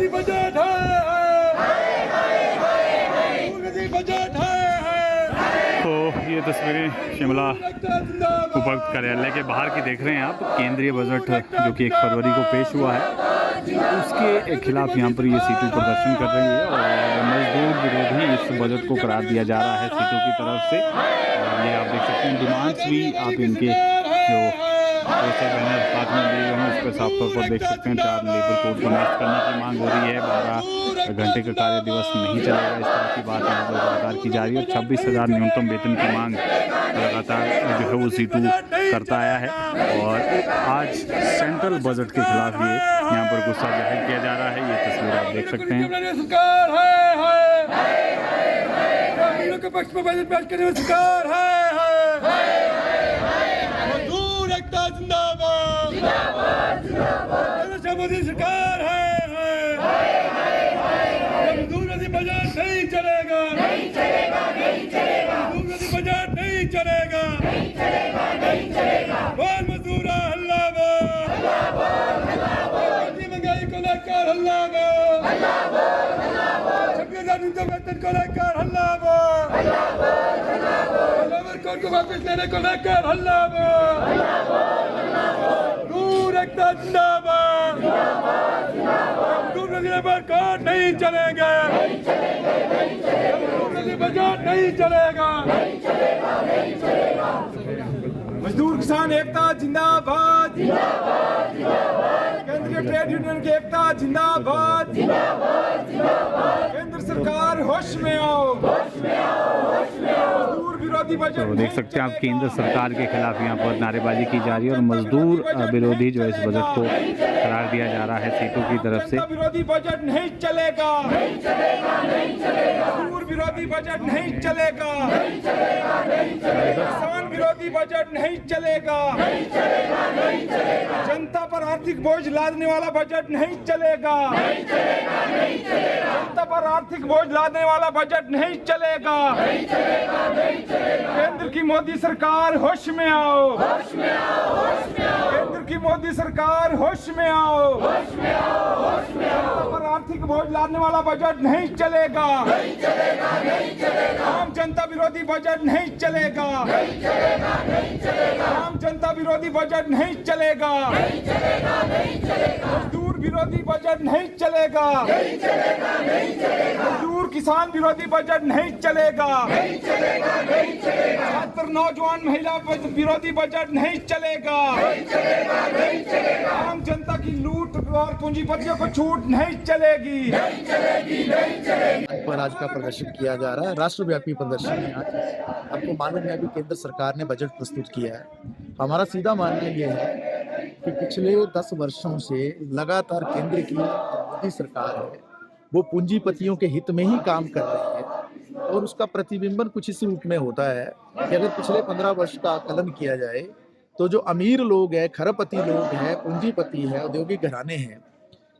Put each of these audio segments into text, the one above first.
Budget है, budget है। तो ये तस्वीरें शिमला उपायुक्त कार्यालय के बाहर की देख रहे हैं आप। केंद्रीय बजट जो कि 1 फरवरी को पेश हुआ है, उसके खिलाफ यहाँ पर ये सीटू प्रदर्शन कर रही है और मजदूर विरोधी इस बजट को करार दिया जा रहा है सीटू की तरफ से। और ये आप देख सकते हैं डिमांड्स भी आप इनके जो पोस्टर बैनर हाथ में लिए हुए हैं उस पर साफ तौर पर देख सकते हैं। 4 लेबर कोड को नष्ट करने की मांग हो रही है, 12 घंटे का कार्य दिवस नहीं चलेगा, इस तरह की बात यहाँ पर लगातार की जा रही है। 26,000 न्यूनतम वेतन की मांग लगातार जो है वो सीटू करता आया है और आज सेंट्रल बजट के खिलाफ ये यहाँ पर गुस्सा जाहिर किया जा रहा है। ये तस्वीर आप देख सकते हैं। सरकार है, के पक्ष में बजट पेश करने में सरकार है। मजदूर एकता जिंदाबाद, मोदी सरकार है। मजदूर विरोधी बजट नहीं चलेगा, मजदूर विरोधी बजट नहीं चलेगा। बोल मजदूर हल्ला बोल, महंगाई को लेकर हल्ला बोल, 26,000 न्यूनतम वेतन को लेकर हल्ला बोल, लेबर कोड को वापस लेने को लेकर हल्ला बोल, मजदूर एकता जिंदाबाद, मजदूर विरोधी लेबर कोड नहीं चलेगा, मजदूर विरोधी बजट नहीं चलेगा। मजदूर किसान एकता जिंदाबाद, केंद्रीय ट्रेड यूनियन की एकता जिंदाबाद, केंद्र सरकार होश में आओ, मजदूर विरोधी बजट। तो देख सकते हैं आप केंद्र सरकार के खिलाफ यहाँ पर नारेबाजी की जा रही है और मजदूर विरोधी जो है इस बजट को करार दिया जा रहा है सीटों की तरफ से। विरोधी बजट नहीं चलेगा, मजदूर विरोधी बजट नहीं चलेगा, किसान विरोधी बजट नहीं चलेगा, जनता पर आर्थिक बोझ लादने वाला बजट नहीं चलेगा, जनता पर आर्थिक बोझ लादने वाला बजट नहीं चलेगा। केंद्र की मोदी सरकार होश में आओ, केंद्र की मोदी सरकार होश में आओ, जनता पर आर्थिक बोझ लादने वाला बजट नहीं चलेगा, आम जनता विरोधी बजट नहीं चलेगा, आम जनता विरोधी बजट नहीं चलेगा, मजदूर विरोधी बजट नहीं चलेगा, मजदूर किसान विरोधी बजट नहीं चलेगा, छात्र नौजवान महिला विरोधी बजट नहीं चलेगा, आम जनता की लूट और पूंजीपतियों को छूट नहीं चलेगी। पर आज का प्रदर्शन किया जा रहा है, राष्ट्रव्यापी प्रदर्शन है आज। आपको मालूम है अभी केंद्र सरकार ने बजट प्रस्तुत किया है। हमारा सीधा मानना यह है कि पिछले 10 वर्षों से लगातार केंद्र की मोदी सरकार है वो पूंजीपतियों के हित में ही काम कर रही है और उसका प्रतिबिंबन कुछ इस रूप में होता है कि अगर पिछले 15 वर्ष का आकलन किया जाए तो जो अमीर लोग हैं, खरबपति लोग हैं, पूंजीपति है, औद्योगिक घराने हैं,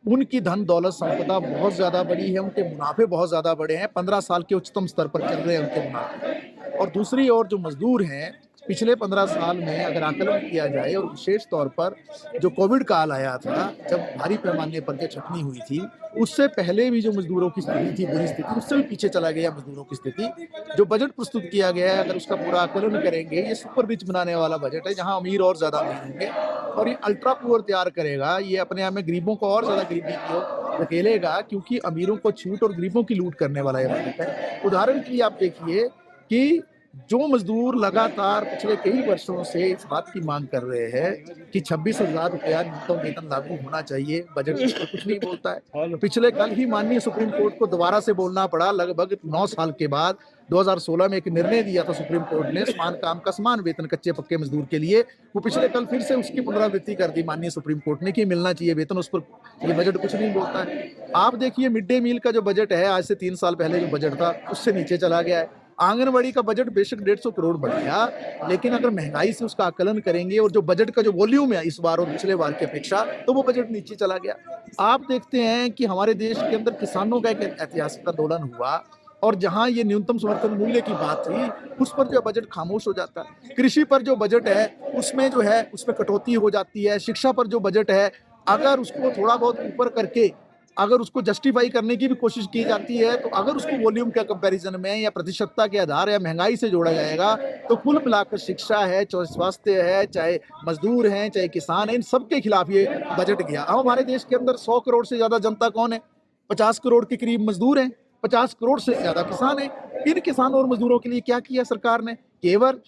उनकी धन दौलत संपदा बहुत ज्यादा बड़ी है, उनके मुनाफे बहुत ज्यादा बड़े हैं, 15 साल के उच्चतम स्तर पर चल रहे हैं उनके मुनाफे। और दूसरी ओर जो मजदूर हैं पिछले 15 साल में अगर आकलन किया जाए और विशेष तौर पर जो कोविड काल आया था जब भारी पैमाने पर जो छटनी हुई थी उससे पहले भी जो मजदूरों की स्थिति थी, बुरी स्थिति, उससे भी पीछे चला गया मजदूरों की स्थिति। जो बजट प्रस्तुत किया गया है अगर उसका पूरा आकलन करेंगे ये सुपर रिच बनाने वाला बजट है जहां अमीर और ज्यादा अमीर होंगे और ये अल्ट्रा पुअर तैयार करेगा। ये अपने आप में गरीबों को और ज्यादा गरीबी की ओर धकेलेगा क्योंकि अमीरों को छूट और गरीबों की लूट करने वाला ये बजट है। उदाहरण के लिए आप देखिए कि जो मजदूर लगातार पिछले कई वर्षों से इस बात की मांग कर रहे हैं कि 26,000 रुपया न्यूनतम वेतन लागू होना चाहिए, बजट इस पर कुछ नहीं बोलता है। पिछले कल ही माननीय सुप्रीम कोर्ट को दोबारा से बोलना पड़ा, लगभग 9 साल के बाद 2016 में एक निर्णय दिया था सुप्रीम कोर्ट ने समान काम का समान वेतन कच्चे पक्के मजदूर के लिए। वो पिछले कल फिर से उसकी पुनरावृत्ति कर दी माननीय सुप्रीम कोर्ट ने कि मिलना चाहिए वेतन, उस पर ये बजट कुछ नहीं बोलता है। आप देखिए मिड डे मील का जो बजट है आज से 3 साल पहले जो बजट था उससे नीचे चला गया है। आंगनबाड़ी का बजट बेशक 150 करोड़ बढ़ गया, लेकिन अगर महंगाई से उसका आकलन करेंगे और जो बजट का जो वॉल्यूम है इस बार और पिछले बार की अपेक्षा तो वो बजट नीचे चला गया। आप देखते हैं कि हमारे देश के अंदर किसानों का एक ऐतिहासिक आंदोलन हुआ और जहां ये न्यूनतम समर्थन मूल्य की बात थी उस पर जो बजट खामोश हो जाता है। कृषि पर जो बजट है उसमें जो है उसमें कटौती हो जाती है। शिक्षा पर जो बजट है अगर उसको थोड़ा बहुत ऊपर करके अगर उसको जस्टिफाई करने की भी कोशिश की जाती है, तो अगर उसको वॉल्यूम के कंपैरिजन में या प्रतिशतता के आधार या महंगाई से जोड़ा जाएगा, तो कुल मिलाकर शिक्षा है, चाहे स्वास्थ्य है, चाहे मजदूर हैं, चाहे किसान हैं, इन सबके खिलाफ ये बजट गया। अब हमारे देश के अंदर 100 करोड़ से ज्यादा जनता कौन है? 50 करोड़ के करीब मजदूर हैं, 50 करोड़ से ज्यादा किसान हैं। इन किसानों और मजदूरों के लिए क्या किया सरकार ने? केवल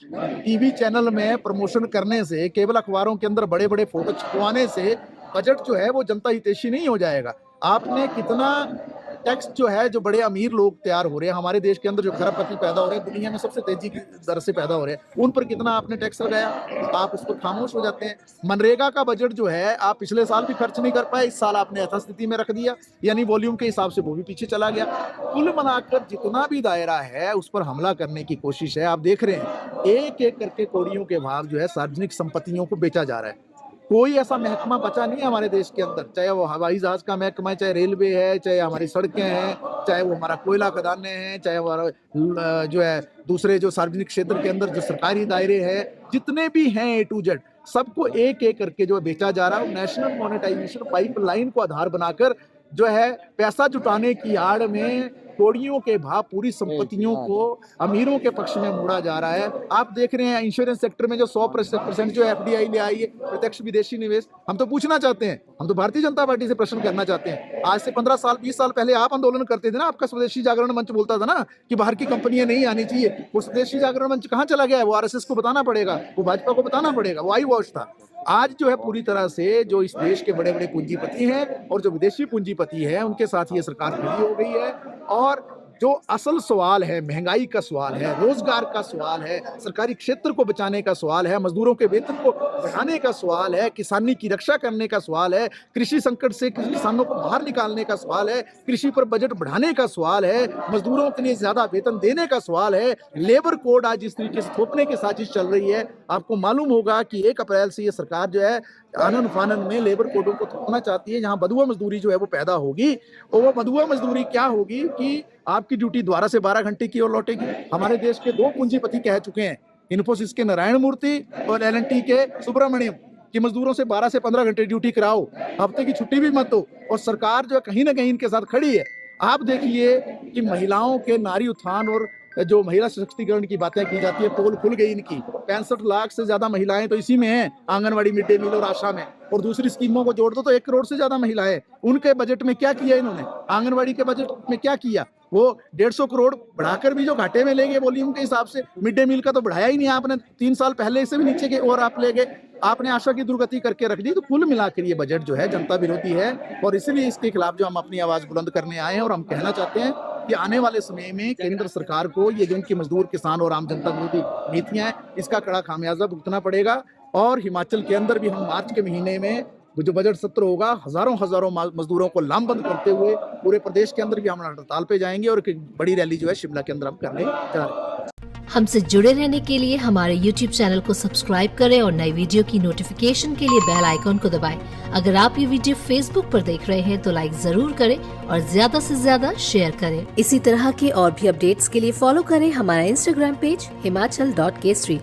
टीवी चैनल में प्रमोशन करने से, केवल अखबारों के अंदर बड़े बड़े फोटो छपवाने से बजट जो है वो जनता हितैषी नहीं हो जाएगा। आपने कितना टैक्स जो है, जो बड़े अमीर लोग तैयार हो रहे हैं हमारे देश के अंदर, जो खरबपति पैदा हो रहे हैं, दुनिया में सबसे तेजी की दर से पैदा हो रहे हैं, उन पर कितना आपने टैक्स लगाया? आप उस पर खामोश हो जाते हैं। मनरेगा का बजट जो है, आप पिछले साल भी खर्च नहीं कर पाए, इस साल आपने यथास्थिति में रख दिया, यानी वॉल्यूम के हिसाब से वो भी पीछे चला गया। कुल मिलाकर जितना भी दायरा है उस पर हमला करने की कोशिश है। आप देख रहे हैं एक एक करके कौड़ियों के भाव जो है सार्वजनिक संपत्तियों को बेचा जा रहा है। कोई ऐसा महकमा बचा नहीं है हमारे देश के अंदर, चाहे वो हवाई जहाज का महकमा है, चाहे रेलवे है, चाहे हमारी सड़कें हैं, चाहे वो हमारा कोयला खदानें हैं, चाहे हमारा जो है दूसरे जो सार्वजनिक क्षेत्र के अंदर जो सरकारी दायरे हैं, जितने भी हैं A to Z, सबको एक एक करके जो बेचा जा रहा है। नेशनल मोनेटाइजेशन पाइपलाइन को आधार बनाकर जो है पैसा जुटाने की आड़ में कौड़ियों के भाव पूरी संपत्तियों को अमीरों के पक्ष में मोड़ा जा रहा है। आप देख रहे हैं इंश्योरेंस सेक्टर में जो 100% जो FDI ले आई है, प्रत्यक्ष विदेशी निवेश, हम तो पूछना चाहते हैं, हम तो भारतीय जनता पार्टी से प्रश्न करना चाहते हैं। आज से 15 साल 20 साल पहले आप आंदोलन करते थे ना, आपका स्वदेशी जागरण मंच बोलता था ना कि बाहर की कंपनियां नहीं आनी चाहिए। वो स्वदेशी जागरण मंच कहाँ चला गया है? वो RSS को बताना पड़ेगा, वो भाजपा को बताना पड़ेगा, वो आई वॉच था। आज जो है पूरी तरह से जो इस देश के बड़े बड़े पूंजीपति हैं और जो विदेशी पूंजीपति हैं, उनके साथ ये सरकार खड़ी हो गई है। और जो असल सवाल है, महंगाई का सवाल है, रोजगार का सवाल है, सरकारी क्षेत्र को बचाने का सवाल है, मजदूरों के वेतन को बढ़ाने का सवाल है, किसानी की रक्षा करने का सवाल है, कृषि संकट से किसानों को बाहर निकालने का सवाल है, कृषि पर बजट बढ़ाने का सवाल है, मजदूरों के लिए ज्यादा वेतन देने का सवाल है, लेबर कोड आज जिस तरीके से थोपने की साजिश चल रही है। आपको मालूम होगा कि 1 अप्रैल से ये सरकार जो है आनन फानन में लेबर कोडों को थोपना चाहती है, जहां बदुआ मजदूरी जो है वो पैदा होगी। और वो बदुआ मजदूरी क्या होगी कि आपकी ड्यूटी 12 से 12 घंटे की ओर लौटेगी। हमारे देश के 2 पूंजीपति कह चुके हैं, इन्फोसिस के नारायण मूर्ति और L&T के सुब्रमण्यम, कि मजदूरों से 12 से 15 घंटे ड्यूटी कराओ, हफ्ते की छुट्टी भी मत दो। और सरकार जो है कहीं ना कहीं इनके साथ खड़ी है। आप देखिए कि महिलाओं के नारी उत्थान और जो महिला सशक्तिकरण की बातें की जाती है, पोल खुल गई इनकी। 65 लाख से ज्यादा महिलाएं तो इसी में हैं, आंगनवाड़ी, मिड डे मील और आशा में। और दूसरी स्कीमों को जोड़ दो तो 1 करोड़ से ज्यादा महिलाएं। उनके बजट में क्या किया इन्होंने? आंगनवाड़ी के बजट में क्या किया? वो 150 करोड़ बढ़ाकर भी जो घाटे में ले गए वॉल्यूम के हिसाब से। मिड डे मील का तो बढ़ाया ही नहीं आपने, 3 साल पहले से भी नीचे के और आप ले गए। आपने आशा की दुर्गति करके रख दी। तो कुल मिलाकर ये बजट जो है जनता विरोधी है, और इसलिए इसके खिलाफ जो हम अपनी आवाज बुलंद करने आए हैं। और हम कहना चाहते हैं कि आने वाले समय में केंद्र सरकार को ये जो उनकी मजदूर, किसान और आम जनता विरोधी नीतियां हैं, इसका कड़ा खामियाजा भुगतना पड़ेगा। और हिमाचल के अंदर भी हम मार्च के महीने में जो बजट सत्र होगा, हजारों मजदूरों को लामबंद करते हुए पूरे प्रदेश के अंदर भी हम हड़ताल पे जाएंगे। और एक बड़ी रैली जो है शिमला के अंदर हम करने जा रहे हैं। हमसे जुड़े रहने के लिए हमारे YouTube चैनल को सब्सक्राइब करें और नई वीडियो की नोटिफिकेशन के लिए बेल आइकॉन को दबाएं। अगर आप ये वीडियो Facebook पर देख रहे हैं तो लाइक जरूर करें और ज्यादा से ज्यादा शेयर करें। इसी तरह के और भी अपडेट्स के लिए फॉलो करें हमारा Instagram पेज himachal.kesri।